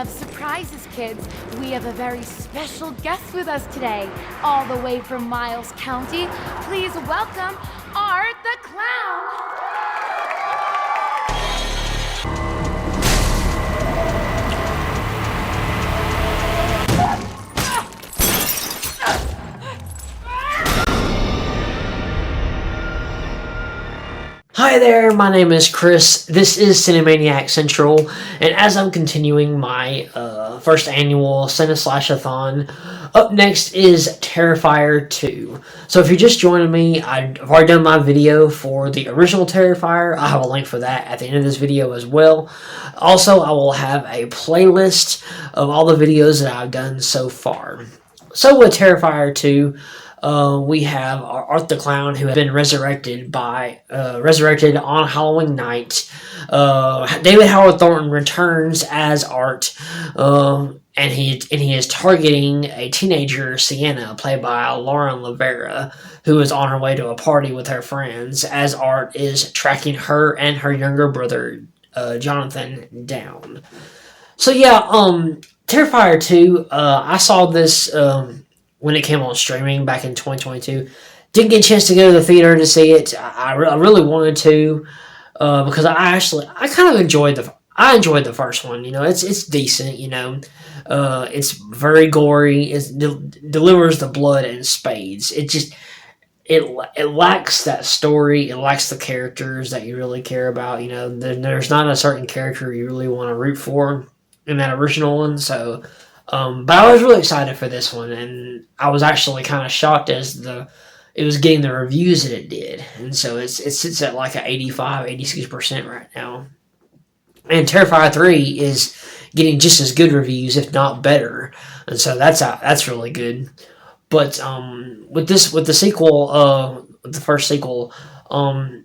of surprises, kids. We have a very special guest with us today, all the way from Miles County. Please welcome Art the Clown. Hi there, my name is Chris. This is Cinemaniac Central, and as I'm continuing my first annual Cine-Slash-a-thon, up next is Terrifier 2. So if you're just joining me, I've already done my video for the original Terrifier. I have a link for that at the end of this video as well. Also, I will have a playlist of all the videos that I've done so far. So with Terrifier 2, we have Art the Clown, who has been resurrected on Halloween night. David Howard Thornton returns as Art, and he is targeting a teenager, Sienna, played by Lauren LaVera, who is on her way to a party with her friends, as Art is tracking her and her younger brother, Jonathan, down. So yeah, Terrifier 2, I saw this when it came on streaming back in 2022. Didn't get a chance to go to the theater to see it. I really wanted to, because I kind of enjoyed the first one. You know, it's decent. You know, it's very gory. It delivers the blood in spades. It lacks that story. It lacks the characters that you really care about. You know, there's not a certain character you really want to root for in that original one. So. But I was really excited for this one, and I was actually kind of shocked as it was getting the reviews that it did. And so it sits at like an 86% right now. And Terrifier 3 is getting just as good reviews, if not better. And so that's really good. But with the sequel, the first sequel, like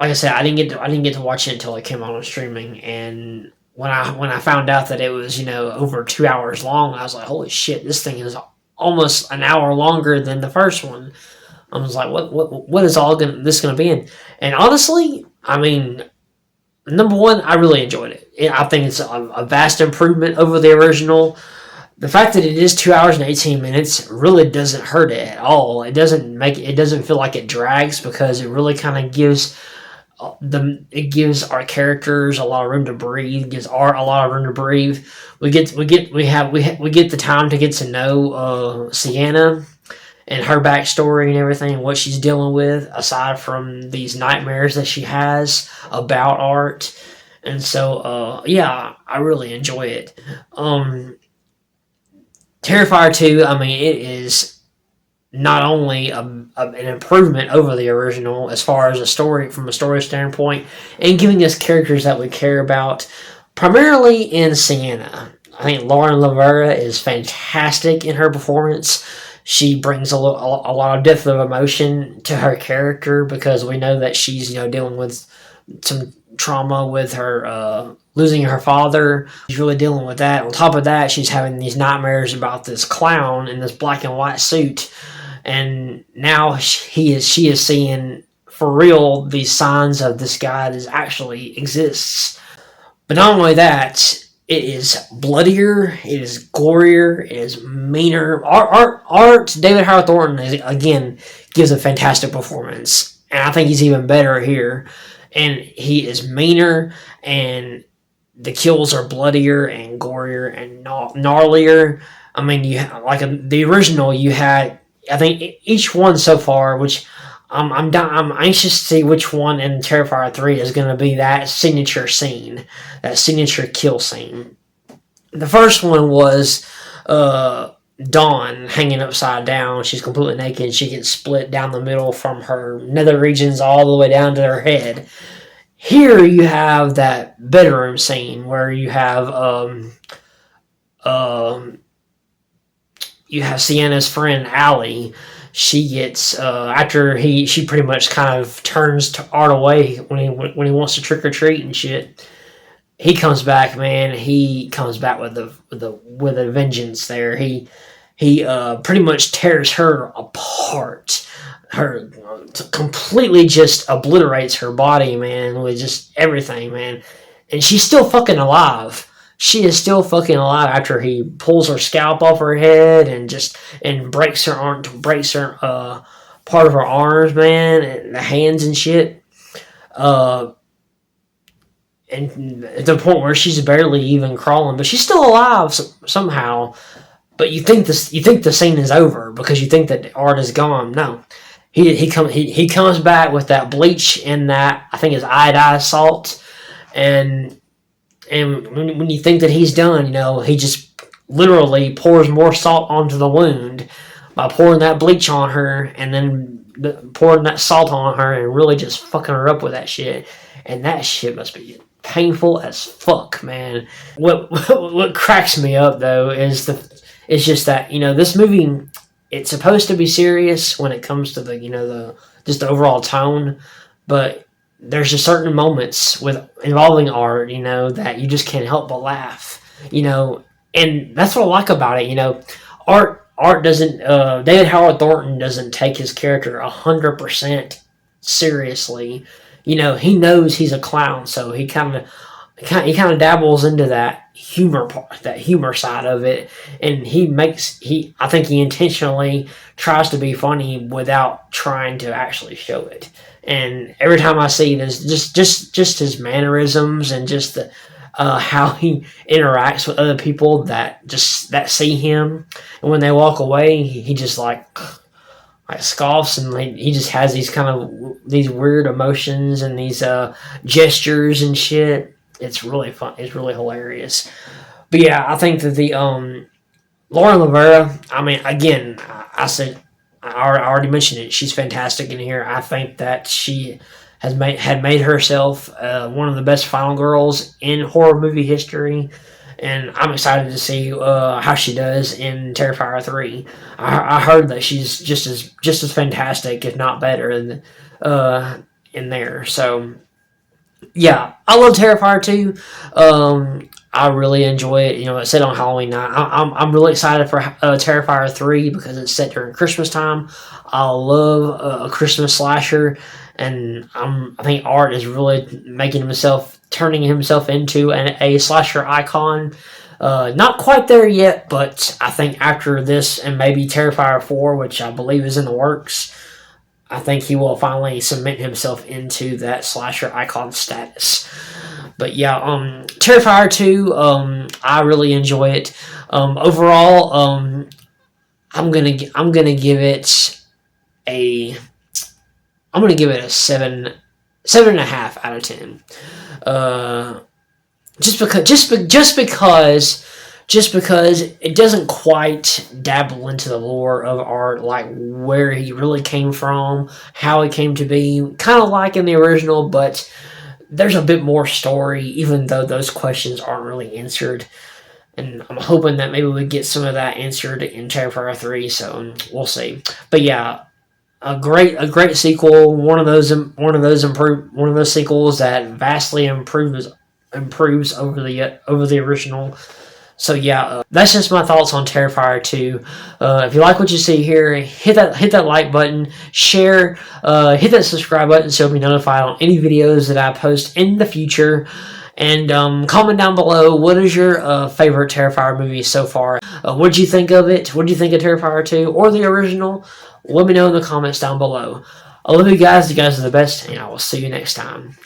I said, I didn't get to watch it until it came out on streaming. And when I found out that it was, you know, over 2 hours long, I was like, holy shit, this thing is almost an hour longer than the first one. I was like, what is this gonna be in? And honestly, I mean, number one, I really enjoyed it. I think it's a vast improvement over the original. The fact that it is 2 hours and 18 minutes really doesn't hurt it at all. It doesn't feel like it drags, because it really kind of gives our characters a lot of room to breathe. It gives Art a lot of room to breathe. We get the time to get to know Sienna and her backstory and everything, and what she's dealing with, aside from these nightmares that she has about Art. And so yeah, I really enjoy it. Terrifier 2, I mean, it is not only an improvement over the original as far as from a story standpoint, and giving us characters that we care about, primarily in Sienna. I think Lauren LaVera is fantastic in her performance. She brings a lot of depth of emotion to her character, because we know that she's, you know, dealing with some trauma with her losing her father. She's really dealing with that. On top of that, she's having these nightmares about this clown in this black and white suit. And now she is seeing for real these signs of this guy that actually exists. But not only that, it is bloodier, it is gorier, it is meaner. Art David Howard Thornton again gives a fantastic performance, and I think he's even better here. And he is meaner, and the kills are bloodier and gorier and gnarlier. I mean, the original, you had, I think, each one so far, which I'm anxious to see which one in Terrifier 3 is going to be that signature scene, that signature kill scene. The first one was Dawn hanging upside down. She's completely naked. She gets split down the middle from her nether regions all the way down to her head. Here you have that bedroom scene where you have Sienna's friend Allie. She gets after she pretty much kind of turns to Art away when he wants to trick or treat and shit. He comes back, man. He comes back with a vengeance. There, he pretty much tears her apart. Her completely just obliterates her body, man, with just everything, man. And she's still fucking alive. she is still fucking alive after he pulls her scalp off her head and breaks her arm, breaks her part of her arms, man, and the hands and shit. And at the point where she's barely even crawling, but she's still alive somehow. But you think the scene is over because you think that Art is gone. No, he comes back with that bleach and that, I think it's iodized salt, and when you think that he's done, he just literally pours more salt onto the wound by pouring that bleach on her and then pouring that salt on her and really just fucking her up with that shit. And that shit must be painful as fuck, man. What cracks me up though is just that this movie, it's supposed to be serious when it comes to the just the overall tone, but there's just certain moments involving Art, that you just can't help but laugh, and that's what I like about it. Art doesn't, David Howard Thornton doesn't take his character 100% seriously. He knows he's a clown, so he kind of dabbles into that humor part, that humor side of it, and I think he intentionally tries to be funny without trying to actually show it. And every time I see this, just his mannerisms and just the how he interacts with other people that see him, and when they walk away, he just like scoffs, and he just has these weird emotions and these gestures and shit. It's really fun. It's really hilarious. But yeah, I think that the Lauren LaVera, I mean, again, I already mentioned it. She's fantastic in here. I think that she had made herself one of the best final girls in horror movie history, and I'm excited to see how she does in Terrifier 3. I heard that she's just as fantastic, if not better, in there. So yeah, I love Terrifier 2. I really enjoy it. It's set on Halloween night. I'm really excited for Terrifier 3 because it's set during Christmas time. I love a Christmas slasher, and I think Art is really turning himself into a slasher icon. Not quite there yet, but I think after this and maybe Terrifier 4, which I believe is in the works, I think he will finally cement himself into that slasher icon status. But yeah, Terrifier 2, I really enjoy it. Overall, I'm gonna give it a 7.5 out of 10. Just because it doesn't quite dabble into the lore of Art, like where he really came from, how he came to be, kind of like in the original, but there's a bit more story, even though those questions aren't really answered. And I'm hoping that maybe we get some of that answered in Terrifier 3, so we'll see. But yeah, a great sequel, one of those sequels that vastly improves over the original. So yeah, that's just my thoughts on Terrifier 2. If you like what you see here, hit that like button, share, hit that subscribe button so you'll be notified on any videos that I post in the future. And comment down below, what is your favorite Terrifier movie so far? What did you think of it? What did you think of Terrifier 2 or the original? Let me know in the comments down below. I love you guys. You guys are the best, and I will see you next time.